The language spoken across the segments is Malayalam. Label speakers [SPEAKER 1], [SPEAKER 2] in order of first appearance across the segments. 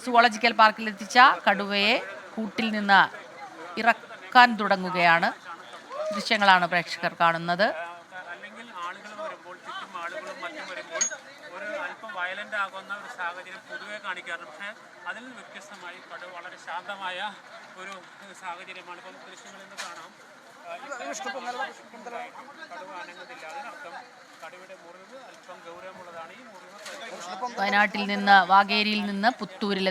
[SPEAKER 1] സുവോളജിക്കൽ പാർക്കിൽ എത്തിച്ച കടുവയെ കൂട്ടിൽ നിന്ന് ഇറക്കാൻ തുടങ്ങുകയാണ്. ദൃശ്യങ്ങളാണ് പ്രേക്ഷകർ കാണുന്നത്.
[SPEAKER 2] വയലന്റ് ആകുന്ന ഒരു സാഹചര്യം പൊതുവെ കാണിക്കാറുണ്ട്. പക്ഷേ അതിൽ നിന്ന് വ്യത്യസ്തമായി കടുവ വളരെ ശാന്തമായ ഒരു സാഹചര്യമാണ്. ഇപ്പം ദൃശ്യങ്ങളിൽ നിന്ന് കാണാം കടുവ അനങ്ങുന്നില്ല. അതിനർത്ഥം കടുവയുടെ മുറിവ് അല്പം ഗൗരവമുള്ളതാണ്. ഈ മുറിവ്
[SPEAKER 1] വയനാട്ടിൽ നിന്ന് വാഗേരിയിൽ നിന്ന്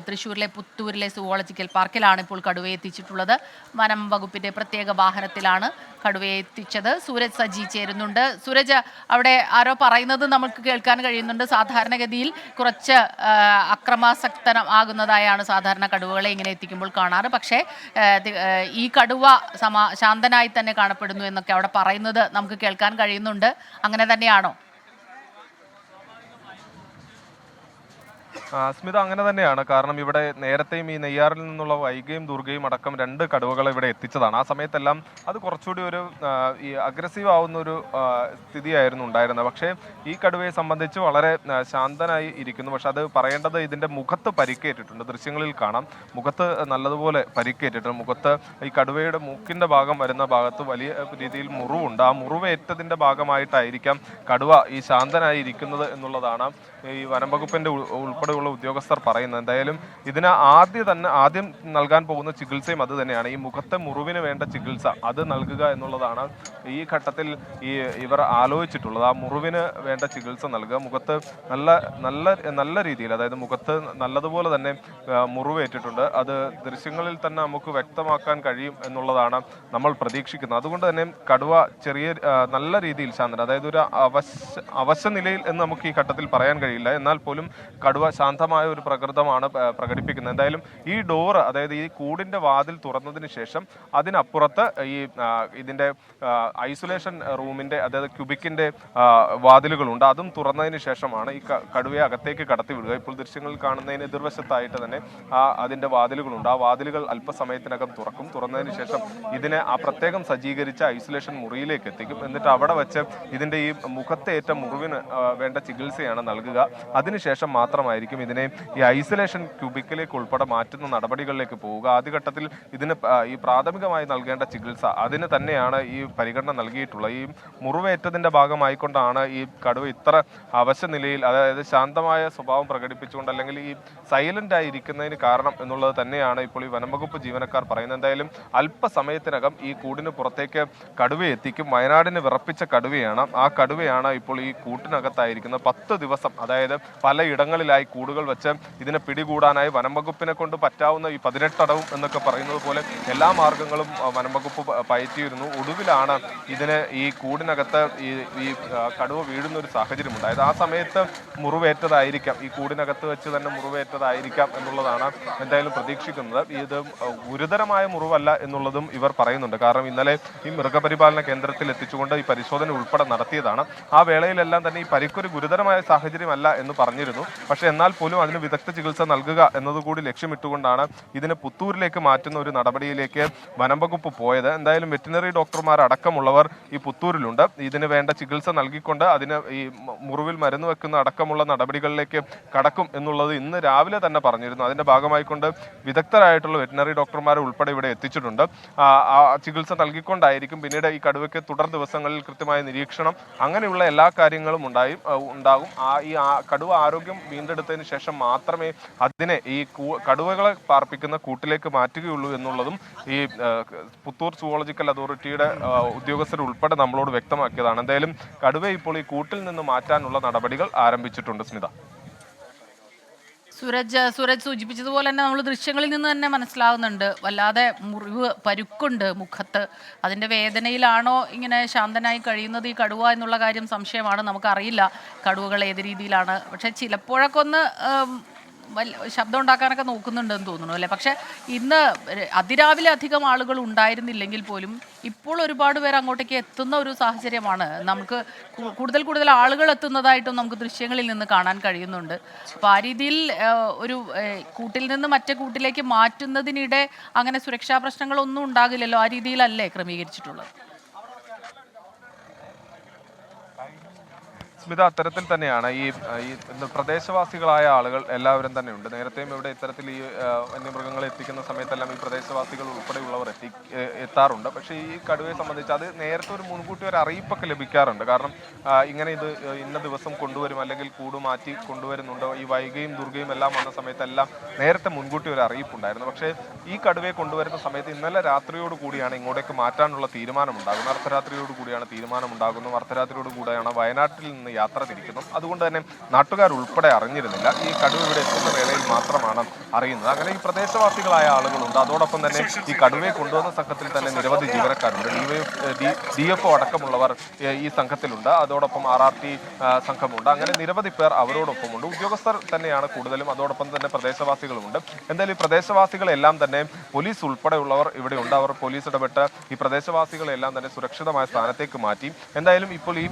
[SPEAKER 1] തൃശ്ശൂരിലെ പുത്തൂരിലെ സുവോളജിക്കൽ പാർക്കിലാണ് ഇപ്പോൾ കടുവയെ എത്തിച്ചിട്ടുള്ളത്. വനം വകുപ്പിന്റെ പ്രത്യേക വാഹനത്തിലാണ് കടുവയെ എത്തിച്ചത്. സൂരജ് സജി ചേരുന്നുണ്ട്. സൂരജ്, അവിടെ ആരോ പറയുന്നത് നമുക്ക് കേൾക്കാൻ കഴിയുന്നുണ്ട്. സാധാരണഗതിയിൽ കുറച്ച് അക്രമാസക്തമാകുന്നതായാണ് സാധാരണ കടുവകളെ ഇങ്ങനെ എത്തിക്കുമ്പോൾ കാണാറ്. പക്ഷേ ഈ കടുവ ശാന്തനായി തന്നെ കാണപ്പെടുന്നു എന്നൊക്കെ അവിടെ പറയുന്നത് നമുക്ക് കേൾക്കാൻ കഴിയുന്നുണ്ട്. അങ്ങനെ തന്നെയാണോ?
[SPEAKER 3] സ്മിത, അങ്ങനെ തന്നെയാണ്. കാരണം ഇവിടെ നേരത്തെയും ഈ നെയ്യാറിൽ നിന്നുള്ള വൈഗയും ദുർഗയും അടക്കം 2 കടുവകളെ ഇവിടെ എത്തിച്ചതാണ്. ആ സമയത്തെല്ലാം അത് കുറച്ചുകൂടി ഒരു ഈ അഗ്രസീവ് ആവുന്ന ഒരു സ്ഥിതിയായിരുന്നു ഉണ്ടായിരുന്നത്. പക്ഷേ ഈ കടുവയെ സംബന്ധിച്ച് വളരെ ശാന്തനായി ഇരിക്കുന്നു. പക്ഷെ അത് പറയേണ്ടത് ഇതിൻ്റെ മുഖത്ത് പരിക്കേറ്റിട്ടുണ്ട്. ദൃശ്യങ്ങളിൽ കാണാം, മുഖത്ത് നല്ലതുപോലെ പരിക്കേറ്റിട്ടുണ്ട്. മുഖത്ത് ഈ കടുവയുടെ മൂക്കിൻ്റെ ഭാഗം വരുന്ന ഭാഗത്ത് വലിയ രീതിയിൽ മുറിവുണ്ട്. ആ മുറിവേറ്റതിൻ്റെ ഭാഗമായിട്ടായിരിക്കാം കടുവ ഈ ശാന്തനായി ഇരിക്കുന്നത് എന്നുള്ളതാണ് ഈ വനം വകുപ്പിൻ്റെ ഉൾപ്പെടെയുള്ള ഉദ്യോഗസ്ഥർ പറയുന്നത്. എന്തായാലും ഇതിന് ആദ്യം നൽകാൻ പോകുന്ന ചികിത്സയും അത് തന്നെയാണ്. ഈ മുഖത്തെ മുറിവിന് വേണ്ട ചികിത്സ അത് നൽകുക എന്നുള്ളതാണ് ഈ ഘട്ടത്തിൽ ഇവർ ആലോചിച്ചിട്ടുള്ളത്. ആ മുറിവിന് വേണ്ട ചികിത്സ നൽകുക. മുഖത്ത് നല്ല രീതിയിൽ, അതായത് മുഖത്ത് നല്ലതുപോലെ തന്നെ മുറിവേറ്റിട്ടുണ്ട്. അത് ദൃശ്യങ്ങളിൽ തന്നെ നമുക്ക് വ്യക്തമാക്കാൻ കഴിയും എന്നുള്ളതാണ് നമ്മൾ പ്രതീക്ഷിക്കുന്നത്. അതുകൊണ്ട് തന്നെ കടുവ നല്ല രീതിയിൽ ശാന്തന, അതായത് ഒരു അവശ നിലയിൽ എന്ന് നമുക്ക് ഈ ഘട്ടത്തിൽ പറയാൻ കഴിയില്ല. എന്നാൽ പോലും കടുവ ശാന്തമായ ഒരു പ്രകൃതമാണ് പ്രകടിപ്പിക്കുന്നത്. എന്തായാലും ഈ ഡോറ്, അതായത് ഈ കൂടിന്റെ വാതിൽ തുറന്നതിന് ശേഷം അതിനപ്പുറത്ത് ഇതിന്റെ ഐസൊലേഷൻ റൂമിന്റെ, അതായത് ക്യൂബിക്കിന്റെ വാതിലുകളുണ്ട്. അതും തുറന്നതിന് ശേഷമാണ് ഈ കടുവയെ അകത്തേക്ക് കടത്തി വിടുക. ഇപ്പോൾ ദൃശ്യങ്ങളിൽ കാണുന്നതിന് എതിർവശത്തായിട്ട് തന്നെ അതിന്റെ വാതിലുകളുണ്ട്. ആ വാതിലുകൾ അല്പസമയത്തിനകം തുറക്കും. തുറന്നതിന് ശേഷം ഇതിനെ ആ പ്രത്യേകം സജ്ജീകരിച്ച ഐസൊലേഷൻ മുറിയിലേക്ക് എത്തിക്കും. എന്നിട്ട് അവിടെ വെച്ച് ഇതിന്റെ ഈ മുഖത്തേറ്റ മുറിവിന് വേണ്ട ചികിത്സയാണ് നൽകുക. അതിനുശേഷം മാത്രമായിരിക്കും ഇതിനെ ഈ ഐസൊലേഷൻ ക്യൂബിക്കിലേക്ക് ഉൾപ്പെടെ മാറ്റുന്ന നടപടികളിലേക്ക് പോവുക. ആദ്യഘട്ടത്തിൽ ഇതിന് ഈ പ്രാഥമികമായി നൽകേണ്ട ചികിത്സ അതിന് തന്നെയാണ് ഈ പരിഗണന നൽകിയിട്ടുള്ളത്. ഈ മുറിവേറ്റതിന്റെ ഭാഗമായിക്കൊണ്ടാണ് ഈ കടുവ ഇത്ര അവശ നിലയിൽ, അതായത് ശാന്തമായ സ്വഭാവം പ്രകടിപ്പിച്ചുകൊണ്ട്, അല്ലെങ്കിൽ ഈ സൈലന്റ് ആയി ഇരിക്കുന്നതിന് കാരണം എന്നുള്ളത് തന്നെയാണ് ഇപ്പോൾ ഈ വനംവകുപ്പ് ജീവനക്കാർ പറയുന്നത്. എന്തായാലും അല്പസമയത്തിനകം ഈ കൂടിന് പുറത്തേക്ക് കടുവയെ എത്തിക്കും. വയനാടിന് വിറപ്പിച്ച കടുവയാണ്. ആ കടുവയാണ് ഇപ്പോൾ ഈ കൂട്ടിനകത്തായിരിക്കുന്നത്. 10 ദിവസം, അതായത് പലയിടങ്ങളിലായി കൂടുകൾ വെച്ച് ഇതിനെ പിടികൂടാനായി വനംവകുപ്പിനെ കൊണ്ട് പറ്റാവുന്ന ഈ 18 അടവും എന്നൊക്കെ പറയുന്നത് പോലെ എല്ലാ മാർഗങ്ങളും വനംവകുപ്പ് പയറ്റിയിരുന്നു. ഒടുവിലാണ് ഇതിന് ഈ കൂടിനകത്ത് ഈ കടുവ വീഴുന്ന ഒരു സാഹചര്യം ഉണ്ടായത്. ആ സമയത്ത് മുറിവേറ്റതായിരിക്കാം, ഈ കൂടിനകത്ത് വെച്ച് തന്നെ മുറിവേറ്റതായിരിക്കാം എന്നുള്ളതാണ് എന്തായാലും പ്രതീക്ഷിക്കുന്നത്. ഇത് ഗുരുതരമായ മുറിവല്ല എന്നുള്ളതും ഇവർ പറയുന്നുണ്ട്. കാരണം ഇന്നലെ ഈ മൃഗപരിപാലന കേന്ദ്രത്തിൽ എത്തിച്ചുകൊണ്ട് ഈ പരിശോധന ഉൾപ്പെടെ നടത്തിയതാണ്. ആ വേളയിലെല്ലാം തന്നെ ഈ പരിക്കൊരു ഗുരുതരമായ സാഹചര്യമല്ല എന്ന് പറഞ്ഞിരുന്നു. പക്ഷെ എന്നാൽ പോലും അതിന് വിദഗ്ധ ചികിത്സ നൽകുക എന്നതുകൂടി ലക്ഷ്യമിട്ടുകൊണ്ടാണ് ഇതിനെ പുത്തൂരിലേക്ക് മാറ്റുന്ന ഒരു നടപടിയിലേക്ക് വനംവകുപ്പ് പോയത്. എന്തായാലും വെറ്റിനറി ഡോക്ടർമാർ അടക്കമുള്ളവർ ഈ പുത്തൂരിലുണ്ട്. ഇതിന് വേണ്ട ചികിത്സ നൽകിക്കൊണ്ട് അതിന് ഈ മുറിവിൽ മരുന്ന് വെക്കുന്ന അടക്കമുള്ള നടപടികളിലേക്ക് കടക്കും എന്നുള്ളത് ഇന്ന് രാവിലെ തന്നെ പറഞ്ഞിരുന്നു. അതിന്റെ ഭാഗമായിക്കൊണ്ട് വിദഗ്ധരായിട്ടുള്ള വെറ്റിനറി ഡോക്ടർമാരെ ഉൾപ്പെടെ ഇവിടെ എത്തിച്ചിട്ടുണ്ട്. ആ ചികിത്സ നൽകിക്കൊണ്ടായിരിക്കും പിന്നീട് ഈ കടുവയ്ക്ക് തുടർ ദിവസങ്ങളിൽ കൃത്യമായ നിരീക്ഷണം, അങ്ങനെയുള്ള എല്ലാ കാര്യങ്ങളും ഉണ്ടാകും. ഈ കടുവ ആരോഗ്യം വീണ്ടെടുത്തതിന് ശേഷം മാത്രമേ അതിനെ ഈ കടുവകളെ പാർപ്പിക്കുന്ന കൂട്ടിലേക്ക് മാറ്റുകയുള്ളൂ എന്നുള്ളതും ഈ പുത്തൂർ സുവോളജിക്കൽ അതോറിറ്റിയുടെ ഉദ്യോഗസ്ഥർ ഉൾപ്പെടെ നമ്മളോട് വ്യക്തമാക്കിയതാണ്. എന്തായാലും കടുവയെ ഇപ്പോൾ ഈ കൂട്ടിൽ നിന്ന് മാറ്റാനുള്ള നടപടികൾ ആരംഭിച്ചിട്ടുണ്ട്. സ്മിത,
[SPEAKER 1] സൂരജ് സൂചിപ്പിച്ചതുപോലെ തന്നെ നമ്മൾ ദൃശ്യങ്ങളിൽ നിന്ന് തന്നെ മനസ്സിലാകുന്നുണ്ട്, വല്ലാതെ പരുക്കുണ്ട് മുഖത്ത്. അതിൻ്റെ വേദനയിലാണോ ഇങ്ങനെ ശാന്തനായി കഴിയുന്നത് ഈ കടുവ എന്നുള്ള കാര്യം സംശയമാണ്. നമുക്കറിയില്ല കടുവകൾ ഏത് രീതിയിലാണ്. പക്ഷെ ചിലപ്പോഴൊക്കെ ഒന്ന് ശബ്ദം ഉണ്ടാക്കാനൊക്കെ നോക്കുന്നുണ്ടെന്ന് തോന്നുന്നു അല്ലേ? പക്ഷെ ഇന്ന് അതിരാവിലെ അധികം ആളുകൾ ഉണ്ടായിരുന്നില്ലെങ്കിൽ പോലും ഇപ്പോൾ ഒരുപാട് പേർ അങ്ങോട്ടേക്ക് എത്തുന്ന ഒരു സാഹചര്യമാണ്. നമുക്ക് കൂടുതൽ ആളുകൾ എത്തുന്നതായിട്ടും നമുക്ക് ദൃശ്യങ്ങളിൽ നിന്ന് കാണാൻ കഴിയുന്നുണ്ട്. അപ്പോൾ ആ രീതിയിൽ ഒരു കൂട്ടിൽ നിന്ന് മറ്റേ കൂട്ടിലേക്ക് മാറ്റുന്നതിനിടെ അങ്ങനെ സുരക്ഷാ പ്രശ്നങ്ങളൊന്നും ഉണ്ടാകില്ലല്ലോ? ആ രീതിയിലല്ലേ ക്രമീകരിച്ചിട്ടുള്ളത്?
[SPEAKER 3] സ്മിത, അത്തരത്തിൽ തന്നെയാണ് ഈ ഈ പ്രദേശവാസികളായ ആളുകൾ എല്ലാവരും തന്നെ ഉണ്ട്. നേരത്തെയും ഇവിടെ ഇത്തരത്തിൽ ഈ വന്യമൃഗങ്ങളെ എത്തിക്കുന്ന സമയത്തെല്ലാം ഈ പ്രദേശവാസികൾ ഉൾപ്പെടെയുള്ളവർ എത്താറുണ്ട്. പക്ഷേ ഈ കടുവയെ സംബന്ധിച്ച് അത് നേരത്തെ ഒരു മുൻകൂട്ടി ഒരു അറിയിപ്പൊക്കെ ലഭിക്കാറുണ്ട്. കാരണം ഇങ്ങനെ ഇത് ഇന്ന ദിവസം കൊണ്ടുവരും, അല്ലെങ്കിൽ കൂട് മാറ്റി കൊണ്ടുവരുന്നുണ്ടോ, ഈ വൈകയും ദുർഗയും എല്ലാം വന്ന സമയത്തെല്ലാം നേരത്തെ മുൻകൂട്ടി ഒരു അറിയിപ്പുണ്ടായിരുന്നു. പക്ഷേ ഈ കടുവയെ കൊണ്ടുവരുന്ന സമയത്ത് ഇന്നലെ രാത്രിയോട് കൂടിയാണ് ഇങ്ങോട്ടേക്ക് മാറ്റാനുള്ള തീരുമാനമുണ്ടാകുന്നത്. അർദ്ധരാത്രിയോട് കൂടിയാണ് തീരുമാനമുണ്ടാകുന്നത്. അർദ്ധരാത്രിയോട് കൂടെയാണ് വയനാട്ടിൽ നിന്ന് യാത്ര തിരിക്കുന്നത്. അതുകൊണ്ട് തന്നെ നാട്ടുകാർ ഉൾപ്പെടെ അറിഞ്ഞിരുന്നില്ല. ഈ കടുവ ഇവിടെ എത്തുന്ന വേളയിൽ മാത്രമാണ് അറിയുന്നത്. അങ്ങനെ ഈ പ്രദേശവാസികളായ ആളുകളുണ്ട്. അതോടൊപ്പം തന്നെ ഈ കടുവയെ കൊണ്ടുവന്ന സംഘത്തിൽ തന്നെ നിരവധി ജീവനക്കാരുണ്ട്. DFO അടക്കമുള്ളവർ ഈ സംഘത്തിലുണ്ട്. അതോടൊപ്പം RRT സംഘമുണ്ട്. അങ്ങനെ നിരവധി പേർ അവരോടൊപ്പമുണ്ട്. ഉദ്യോഗസ്ഥർ തന്നെയാണ് കൂടുതലും. അതോടൊപ്പം തന്നെ പ്രദേശവാസികളുമുണ്ട്. എന്തായാലും ഈ പ്രദേശവാസികളെല്ലാം തന്നെ പോലീസ് ഉൾപ്പെടെയുള്ളവർ ഇവിടെയുണ്ട്. അവർ പോലീസ് ഇടപെട്ട് ഈ പ്രദേശവാസികളെല്ലാം തന്നെ സുരക്ഷിതമായ സ്ഥാനത്തേക്ക് മാറ്റി. എന്തായാലും ഇപ്പോൾ ഈ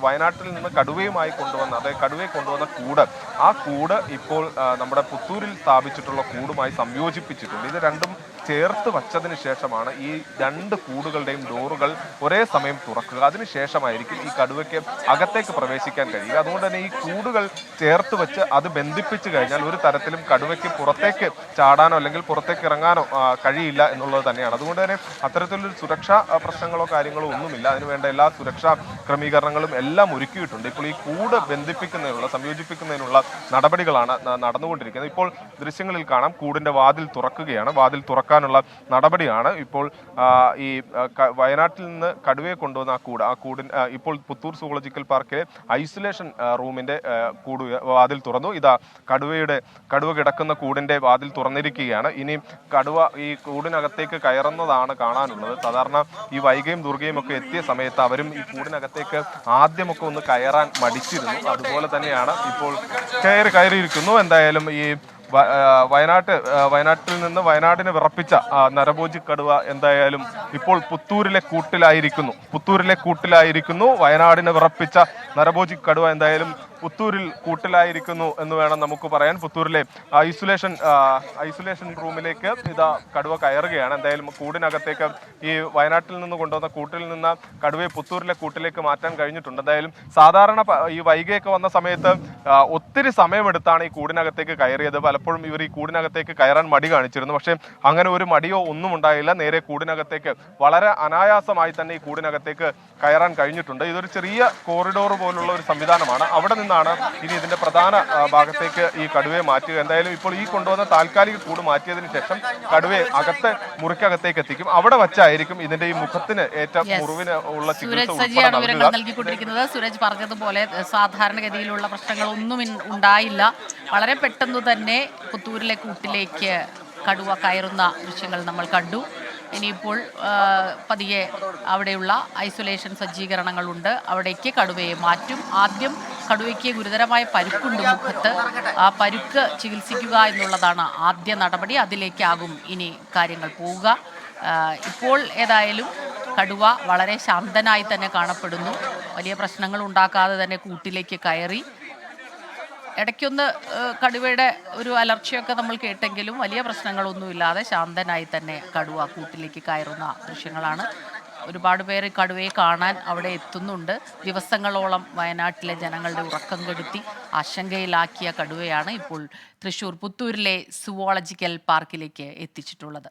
[SPEAKER 3] വയനാട്ടിൽ നിന്ന് കടുവയുമായി കൊണ്ടുവന്ന, അതായത് കടുവയെ കൊണ്ടുവന്ന കൂട്, ആ കൂട് ഇപ്പോൾ നമ്മുടെ പുത്തൂരിൽ സ്ഥാപിച്ചിട്ടുള്ള കൂടുമായി സംയോജിപ്പിച്ചിട്ടുണ്ട്. ഇത് രണ്ടും ചേർത്ത് വച്ചതിന് ശേഷമാണ് ഈ രണ്ട് കൂടുകളുടെയും ഡോറുകൾ ഒരേ സമയം തുറക്കുക. അതിനുശേഷമായിരിക്കും ഈ കടുവയ്ക്ക് അകത്തേക്ക് പ്രവേശിക്കാൻ കഴിയുക. അതുകൊണ്ട് തന്നെ ഈ കൂടുകൾ ചേർത്ത് വെച്ച് അത് ബന്ധിപ്പിച്ചു കഴിഞ്ഞാൽ ഒരു തരത്തിലും കടുവയ്ക്ക് പുറത്തേക്ക് ചാടാനോ അല്ലെങ്കിൽ പുറത്തേക്ക് ഇറങ്ങാനോ കഴിയില്ല എന്നുള്ളത് തന്നെയാണ്. അതുകൊണ്ട് തന്നെ അത്തരത്തിലൊരു സുരക്ഷാ പ്രശ്നങ്ങളോ കാര്യങ്ങളോ ഒന്നുമില്ല. അതിനുവേണ്ട എല്ലാ സുരക്ഷാ ക്രമീകരണങ്ങളും എല്ലാം ഒരുക്കിയിട്ടുണ്ട്. ഇപ്പോൾ ഈ കൂട് ബന്ധിപ്പിക്കുന്നതിനുള്ള, സംയോജിപ്പിക്കുന്നതിനുള്ള നടപടികളാണ് നടന്നുകൊണ്ടിരിക്കുന്നത്. ഇപ്പോൾ ദൃശ്യങ്ങളിൽ കാണാം, കൂടിന്റെ വാതിൽ തുറക്കുകയാണ്. വാതിൽ തുറക്കാനുള്ള നടപടിയാണ് ഇപ്പോൾ ഈ വയനാട്ടിൽ നിന്ന് കടുവയെ കൊണ്ടുവന്ന ആ കൂടിൻ ഇപ്പോൾ പുത്തൂർ സുവോളജിക്കൽ പാർക്കിലെ ഐസൊലേഷൻ റൂമിന്റെ വാതിൽ തുറന്നു. ഇതാ കടുവ കിടക്കുന്ന കൂടിന്റെ വാതിൽ തുറന്നിരിക്കുകയാണ്. ഇനി കടുവ ഈ കൂടിനകത്തേക്ക് കയറുന്നതാണ് കാണാനുള്ളത്. സാധാരണ ഈ വൈകയും ദുർഗയും ഒക്കെ എത്തിയ സമയത്ത് അവരും ഈ കൂടിനകത്തേക്ക് ആദ്യമൊക്കെ ഒന്ന് കയറാൻ മടിച്ചിരുന്നു. അതുപോലെ തന്നെയാണ് ഇപ്പോൾ കയറിയിരിക്കുന്നു. എന്തായാലും ഈ വയനാട്ടിൽ നിന്ന് വയനാടിനെ വിറപ്പിച്ച നരഭോജി കടുവ എന്തായാലും ഇപ്പോൾ പുത്തൂരിലെ കൂട്ടിലായിരിക്കുന്നു. വയനാടിനെ വിറപ്പിച്ച നരഭോജി കടുവ എന്തായാലും പുത്തൂരിൽ കൂട്ടിലായിരിക്കുന്നു എന്ന് വേണം നമുക്ക് പറയാൻ. പുത്തൂരിലെ ഐസൊലേഷൻ റൂമിലേക്ക് ഇതാ കടുവ കയറുകയാണ്. എന്തായാലും കൂടിനകത്തേക്ക് ഈ വയനാട്ടിൽ നിന്ന് കൊണ്ടുവന്ന കൂട്ടിൽ നിന്ന് കടുവയെ പുത്തൂരിലെ കൂട്ടിലേക്ക് മാറ്റാൻ കഴിഞ്ഞിട്ടുണ്ട്. എന്തായാലും സാധാരണ ഈ വൈകിയൊക്കെ വന്ന സമയത്ത് ഒത്തിരി സമയമെടുത്താണ് ഈ കൂടിനകത്തേക്ക് കയറിയത്. പലപ്പോഴും ഇവർ ഈ കൂടിനകത്തേക്ക് കയറാൻ മടി കാണിച്ചിരുന്നു. പക്ഷേ അങ്ങനെ ഒരു മടിയോ ഒന്നും ഉണ്ടായില്ല. നേരെ കൂടിനകത്തേക്ക് വളരെ അനായാസമായി തന്നെ ഈ കൂടിനകത്തേക്ക് കയറാൻ കഴിഞ്ഞിട്ടുണ്ട്. ഇതൊരു ചെറിയ കോറിഡോർ പോലുള്ള ഒരു സംവിധാനമാണ്. അവിടെ നിന്നാണ് ഇനി ഇതിന്റെ പ്രധാന ഭാഗത്തേക്ക് ഈ കടുവയെ മാറ്റുക. എന്തായാലും ഇപ്പോൾ ഈ കൊണ്ടുവന്ന താൽക്കാലിക കൂട് മാറ്റിയതിനു ശേഷം കടുവയെ മുറിക്കകത്തേക്ക് എത്തിക്കും. അവിടെ വച്ചായിരിക്കും ഇതിന്റെ ഈ മുഖത്തിന് ഏറ്റ മുറിവിന് ഉള്ള
[SPEAKER 1] വിവരങ്ങൾ നൽകിക്കൊണ്ടിരിക്കുന്നത്. സൂരജ് പറഞ്ഞതുപോലെ സാധാരണഗതിയിലുള്ള പ്രശ്നങ്ങളൊന്നും ഉണ്ടായില്ല. വളരെ പെട്ടെന്ന് തന്നെ പുത്തൂരിലെ കൂട്ടിലേക്ക് കടുവ കയറുന്ന ദൃശ്യങ്ങൾ നമ്മൾ കണ്ടു. ഇനിയിപ്പോൾ പതിയെ അവിടെയുള്ള ഐസൊലേഷൻ സജ്ജീകരണങ്ങളുണ്ട്, അവിടേക്ക് കടുവയെ മാറ്റും. ആദ്യം കടുവയ്ക്ക് ഗുരുതരമായ പരുക്കുണ്ട് മുഖത്ത്. ആ പരുക്ക് ചികിത്സിക്കുക എന്നുള്ളതാണ് ആദ്യ നടപടി. അതിലേക്കാകും ഇനി കാര്യങ്ങൾ പോവുക. ഇപ്പോൾ ഏതായാലും കടുവ വളരെ ശാന്തനായി തന്നെ കാണപ്പെടുന്നു. വലിയ പ്രശ്നങ്ങൾ ഉണ്ടാക്കാതെ തന്നെ കൂട്ടിലേക്ക് കയറി. ഇടയ്ക്കൊന്ന് കടുവയുടെ ഒരു അലർച്ചയൊക്കെ നമ്മൾ കേട്ടെങ്കിലും വലിയ പ്രശ്നങ്ങളൊന്നുമില്ലാതെ ശാന്തനായി തന്നെ കടുവ കൂട്ടിലേക്ക് കയറുന്ന ദൃശ്യങ്ങളാണ്. ഒരുപാട് പേര് കടുവയെ കാണാൻ അവിടെ എത്തുന്നുണ്ട്. ദിവസങ്ങളോളം വയനാട്ടിലെ ജനങ്ങളുടെ ഉറക്കം കെടുത്തി ആശങ്കയിലാക്കിയ കടുവയാണ് ഇപ്പോൾ തൃശ്ശൂർ പുത്തൂരിലെ സുവോളജിക്കൽ പാർക്കിലേക്ക് എത്തിച്ചിട്ടുള്ളത്.